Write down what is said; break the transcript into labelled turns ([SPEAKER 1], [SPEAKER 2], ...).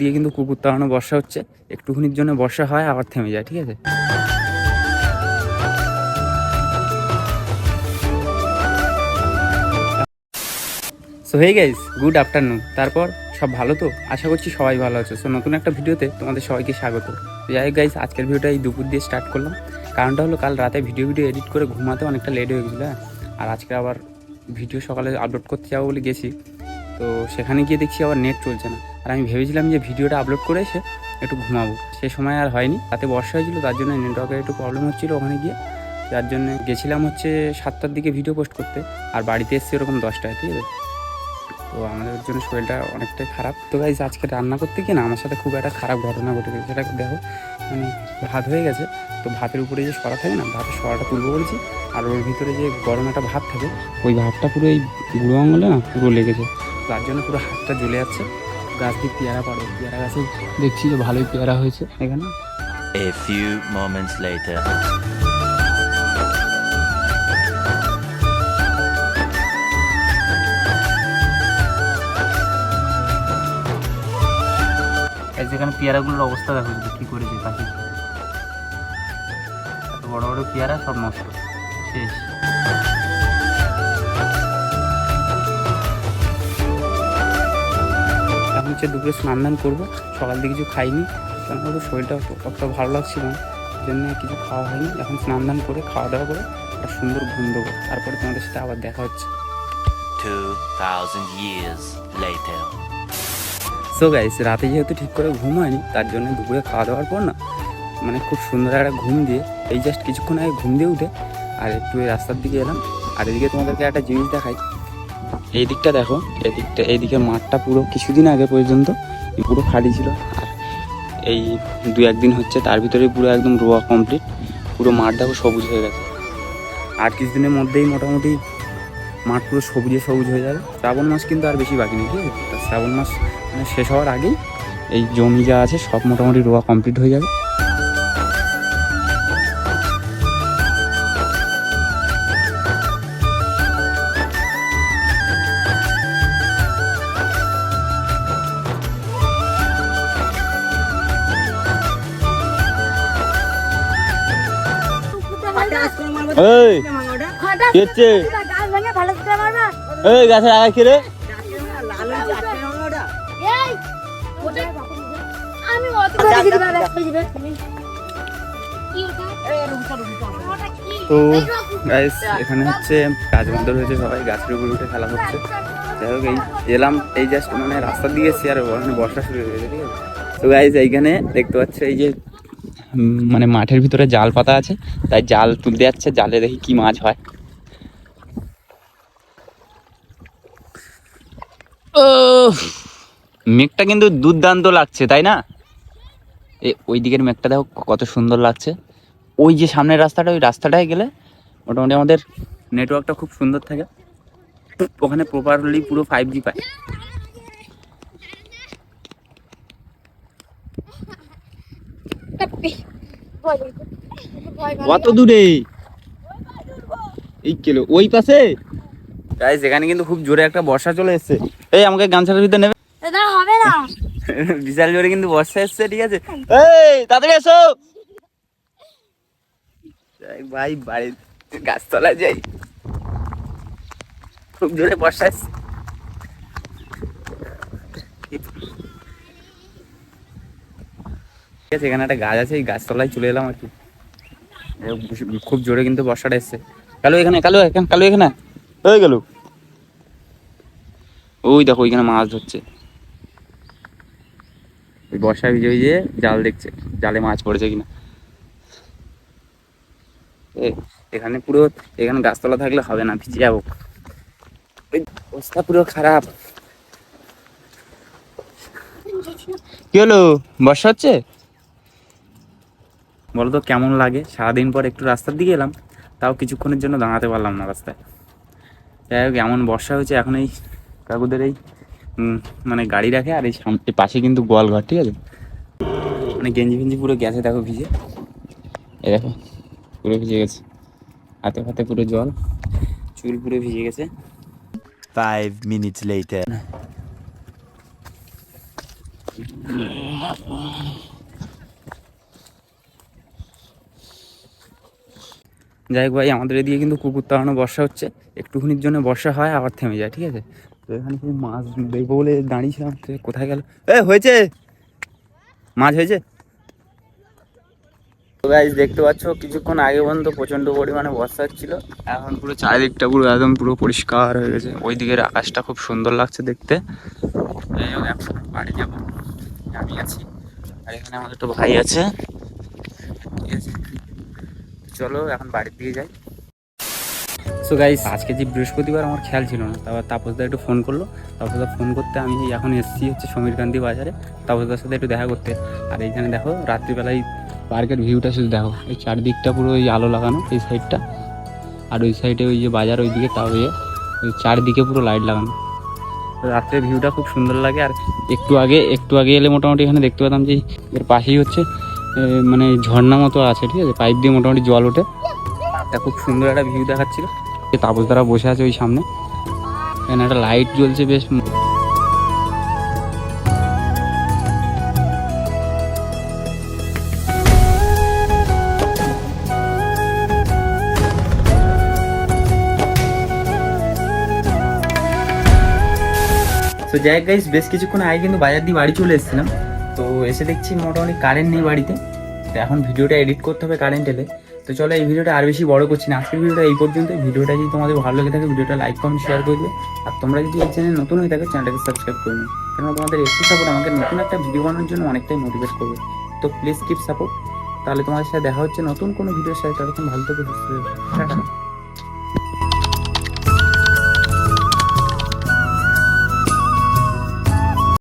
[SPEAKER 1] দিয়ে কিন্তু কুকুর তাড়ানো বর্ষা হচ্ছে, একটুখানির জন্য বর্ষা হয় আবার থেমে যায়, ঠিক আছে। So hey guys, good afternoon. তারপর সব ভালো তো? আশা করছি সবাই ভালো আছে। সো নতুন একটা ভিডিওতে তোমাদের সবাইকে স্বাগত। যাই হোক গাইস, আজকের ভিডিওটা এই দুপুর দিয়ে স্টার্ট করলাম। কারণটা হলো কাল রাতে ভিডিও এডিট করে ঘুমাতে অনেকটা লেট হয়ে গেছিলো, হ্যাঁ। আর আজকে আবার ভিডিও সকালে আপলোড করতে যাবো বলে গেছি, তো সেখানে গিয়ে দেখছি আবার নেট চলছে না। আর আমি ভেবেছিলাম যে ভিডিওটা আপলোড করে এসে একটু ঘুমাবো, সে সময় আর হয়নি। রাতে বর্ষা হয়েছিলো, তার জন্য নেটওয়ার্কের একটু প্রবলেম হচ্ছিলো ওখানে গিয়ে। যার জন্য গেছিলাম হচ্ছে 7টার দিকে ভিডিও পোস্ট করতে, আর বাড়িতে এসেছি ওরকম 10টায়, ঠিক আছে। তো আমাদের জন্য শরীরটা অনেকটাই খারাপ। তো গাইজ আজকে রান্না করতে গিয়ে না আমার সাথে খুব একটা খারাপ ঘটনা ঘটে গেছে। সেটা দেখো, মানে ভাত হয়ে গেছে, তো ভাতের উপরে যে সরা থাকে না, ভাতের সরাটা তুলবো বলছি, আর ওর ভিতরে যে গরম একটা ভাত থাকে, ওই ভাতটা পুরো এই বুড়ো আঙুলে না পুরো লেগেছে। তার জন্য পুরো হাতটা জ্বলে যাচ্ছে। গাছ দিয়ে পেয়ারা পাড়ো, পেয়ারা গাছে দেখছি যে ভালোই পেয়ারা হয়েছে এখানে।
[SPEAKER 2] A few moments later.
[SPEAKER 1] যেখানে পেয়ারাগুলোর অবস্থা দেখো কি করেছে পাখি, এত বড় বড় পেয়ারা সব নষ্ট শেষ। এখন হচ্ছে দুপুরে স্নান দান করবো। সকাল দিয়ে কিছু খাইনি, কারণ ওর শরীরটা অতটা ভালো লাগছিল না, জন্য কিছু খাওয়া হয়নি। এখন স্নান দান করে খাওয়া দাওয়া করে একটা সুন্দর ঘুম দেবো, তারপরে তোমাদের সাথে আবার দেখা হচ্ছে
[SPEAKER 2] 2000 years later.
[SPEAKER 1] সো গাইস, রাতে যেহেতু ঠিক করে ঘুম হয়নি, তার জন্য দুপুরে খাওয়া দাওয়ার পর না মানে খুব সুন্দর একটা ঘুম দিয়ে এই জাস্ট কিছুক্ষণ আগে ঘুম দিয়ে উঠে আর একটু এই রাস্তার দিকে এলাম। আর এদিকে তোমাদেরকে একটা জিনিস দেখাই, এই দিকটা দেখো, এইদিকে মাঠটা পুরো কিছুদিন আগে পর্যন্ত পুরো খালি ছিল, আর এই 2-1 দিন হচ্ছে তার ভিতরে পুরো একদম রোয়া কমপ্লিট। পুরো মাঠ দেখো সবুজ হয়ে গেছে, আর কিছুদিনের মধ্যেই মোটামুটি মাঠ পুরো সবুজে সবুজ হয়ে যাবে। শ্রাবণ মাস কিন্তু আর বেশি বাকি নেই, ঠিক আছে। তা শ্রাবণ মাস মানে শেষ হওয়ার আগেই এই জমি যা আছে সব মোটামুটি রোয়া কমপ্লিট হয়ে যাবে। গাছের আগা কি রে? তো গাইস, এখানে হচ্ছে গাছ বান্ধব হয়েছে, সবাই গাছের উপর উঠে খেলা করছে। যাই হোক, এই এলাম এই জাস্ট মানে রাস্তার দিকে এসেছি, আর ওখানে বর্ষা শুরু হয়ে গেছে, ঠিক আছে। তো গাইস, এইখানে দেখতে পাচ্ছ এই যে মানে মাঠের ভিতরে জাল পাতা আছে, তাই জাল তুলতে যাচ্ছে, জালে দেখি কি মাছ হয়। ও মেঘটা কিন্তু দুর্দান্ত লাগছে, তাই না? ওই দিকের মেঘটা দেখো কত সুন্দর লাগছে। ওই যে সামনের রাস্তাটা, ওই রাস্তাটায় গেলে মোটামুটি আমাদের নেটওয়ার্কটা খুব সুন্দর থাকে, ওখানে প্রপারলি পুরো 5G পায়। কত দূরে এই কিলো ওই পাশে গাইস, এখানে কিন্তু খুব জোরে একটা বর্ষা চলে এসেছে। এই আমাকে গামছাটার ভিতরে নেবে? হবে না, বিশাল জোরে কিন্তু বর্ষা এসছে, ঠিক আছে। এই তাড়াতাড়ি এসো ভাই, বাড়ির গাছতলায় যাই, খুব জোরে বর্ষা এসছে। ঠিক আছে, এখানে একটা গাছ আছে, এই গাছতলায় চলে এলাম আর কি। খুব জোরে কিন্তু বর্ষাটা এসছে। কালু এখানে, কালু এখানে হয়ে গেল। ওই দেখো ওইখানে মাছ ধরছে, ওই বর্ষায় ভিজে ভিজে জাল দেখছে, জালে মাছ পড়েছে কিনা। এখানে পুরো, এখানে গাছতলা থাকলে হবে না, ভিজে যাবো, অবস্থা পুরো খারাপ। কি হলো, বর্ষা হচ্ছে? বলো তো কেমন লাগে? সারাদিন পর একটু রাস্তার দিকে এলাম, তাও কিছুক্ষণের জন্য দাঁড়াতে পারলাম না রাস্তায়। যাই হোক, এমন বর্ষা হয়েছে। এখন এই কাকুদের এই মানে গাড়ি রাখে, আর এই সামনে পাশে কিন্তু গোয়াল ঘর, ঠিক আছে। মানে গেঞ্জি ফেঞ্জি পুরো গেছে দেখো ভিজে, এ দেখো পুরো ভিজে গেছে, হাতে হাতে পুরো জল, চুল পুরো ভিজে গেছে।
[SPEAKER 2] 5 minutes later.
[SPEAKER 1] যাই হোক ভাই, আমাদের এদিকে কিন্তু কুকুর তাড়ানো বর্ষা হচ্ছে, একটুখানির জন্য বর্ষা হয় আবার থেমে যায়, ঠিক আছে। তো এখানে কি মাছ দেখবো বলে দাঁড়িয়েছিলাম, তো কোথায় গেল? হয়েছে, মাছ হয়েছে। তো গাইস দেখতে পাচ্ছ কিছুক্ষণ আগে পর্যন্ত প্রচন্ড পরিমাণে বর্ষা হচ্ছিল, এখন পুরো চারিদিকটা পুরো একদম পুরো পরিষ্কার হয়ে গেছে। ওই দিকের আকাশটা খুব সুন্দর লাগছে দেখতে। যাই হোক, এখন বাড়ি যাবো, আমি আছি আর এখানে আমাদের একটা ভাই আছে, ঠিক আছে। চলো এখন বাড়ির দিকে যাই। সো গাইস, আজকে যে বৃহস্পতিবার আমার খেয়াল ছিল না, তারপর তাপসদা একটু ফোন করলো। তাপসদা ফোন করতে আমি এখন এসেছি হচ্ছে সমীরকান্তি বাজারে তাপসদার সাথে একটু দেখা করতে। আর এইখানে দেখো রাত্রিবেলায় পার্কের ভিউটা শুধু দেখো, এই চারদিকটা পুরো ওই আলো লাগানো এই সাইডটা, আর ওই সাইডে ওই যে বাজার ওই দিকে, তাও ওই চারদিকে পুরো লাইট লাগানো। রাত্রের ভিউটা খুব সুন্দর লাগে। আর একটু আগে এলে মোটামুটি এখানে দেখতে পেতাম যে এর পাশেই হচ্ছে মানে ঝর্ণা মতো আছে, ঠিক আছে, পাইপ দিয়ে মোটামুটি জল ওঠে। তা খুব সুন্দর একটা ভিউ দেখাচ্ছিল। তাপস দ্বারা বসে আছে ওই সামনে, এখানে একটা লাইট জ্বলছে বেশ। তো যাই হোক গাইস, বেশ কিছুক্ষণ আগে কিন্তু বাজার দিয়ে বাড়ি চলে এসেছিলাম। তো এসে দেখছি মোটামুটি কারেন্ট নেই বাড়িতে। তো এখন ভিডিওটা এডিট করতে হবে কারেন্ট এলে। তো চলো এই ভিডিওটা আর বেশি বড় করছি না, আজকের ভিডিওটা এই পর্যন্ত। ভিডিওটা যদি তোমাদের ভালো লেগে থাকে ভিডিওটা লাইক কমেন্ট শেয়ার করে দিও। আর তোমরা যদি এই চ্যানেল নতুন হয়ে থাকে চ্যানেলটাকে সাবস্ক্রাইব করে নিও, কারণ তোমাদের একটু সাপোর্ট আমাকে নতুন একটা ভিডিও বানানোর জন্য অনেকটাই মোটিভেট করবে। তো প্লিজ কিপ সাপোর্ট। তাহলে তোমাদের সাথে দেখা হচ্ছে নতুন কোনো ভিডিওর সাথে। ততক্ষণ ভালো থেকে সুস্থ থাকো। টাটা।